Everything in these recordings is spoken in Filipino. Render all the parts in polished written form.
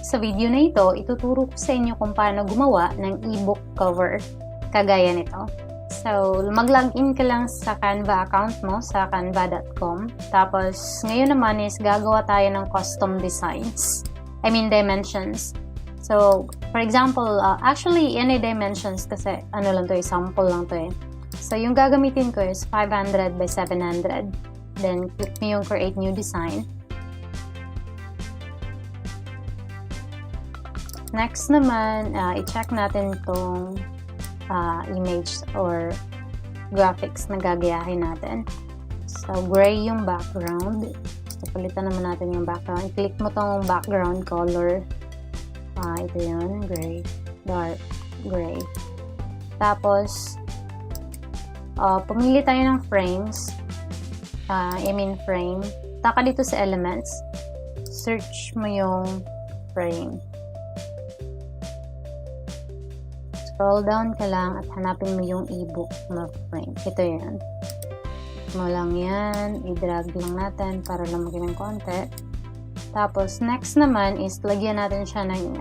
Sa video na ito, ituturo ko sa inyo kung paano gumawa ng ebook cover kagaya nito. So, mag-login ka lang sa Canva account mo sa canva.com. Tapos, ngayon naman is gagawa tayo ng custom designs. I mean, dimensions. So, for example, actually, any dimensions kasi ano lang to, sample lang to eh. So, yung gagamitin ko is 500 by 700. Then, click mo yung create new design. Next naman, i-check natin itong image or graphics na gagayahin natin. So, gray yung background. So, palitan naman natin yung background. Click mo tong background color. Ito yun, gray. Dark gray. Tapos, pumili tayo ng frames. Frame. Taka dito sa elements. Search mo yung frame. Scroll down ka lang at hanapin mo yung ebook na frame. Ito yan. Mo lang yan. I-drag lang natin para lumaki ng konti. Tapos, next naman is lagyan natin siya ng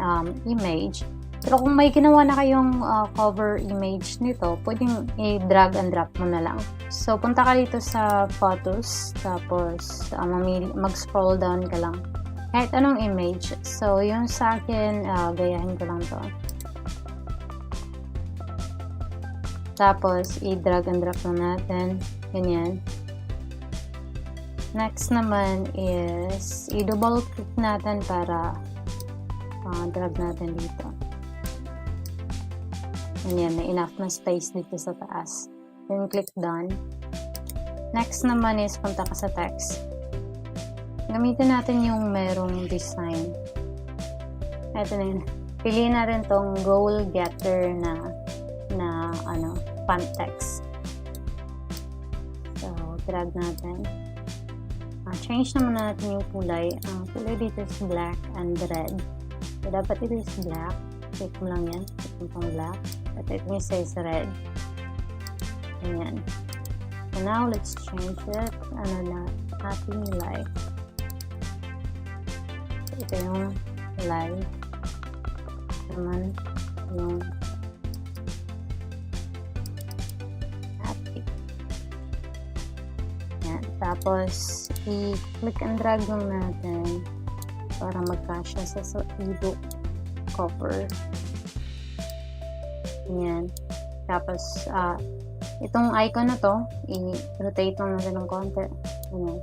image. Pero kung may ginawa na kayong cover image nito, pwedeng i-drag and drop mo na lang. So, punta ka dito sa photos. Tapos, mag-scroll down ka lang. Kahit anong image. So, yung sa akin, gayahin ko lang to. Tapos, i-drag and drop na natin. Ganyan. Next naman is, i-double click natin para drag natin dito. Ganyan, may enough na space dito sa taas. Then, click done. Next naman is, punta ka sa text. Gamitin natin yung merong design. Ito na yun. Piliin natin tong goal getter na font text. So, drag natin. Change naman natin yung kulay. Ang kulay dito is black and red. So, dapat ito is black. Click mo lang yan. Click mo pang black. At ito yung size red. Ayan. So, now, let's change it. Happy life. So, ito yung life. Naman yung tapos, i-click and drag lang natin para magkasya sa ebook cover. Yan. Tapos, itong icon na to, i-rotate lang natin ng konti. Yan.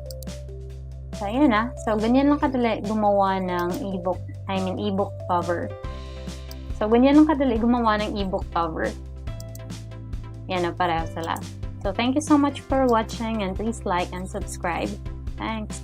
So, ayan na. So, ganyan lang kadali gumawa ng ebook cover. So, ganyan lang kadali gumawa ng ebook cover. Yan na, pareho sa lahat. So, thank you so much for watching and please like and subscribe. Thanks!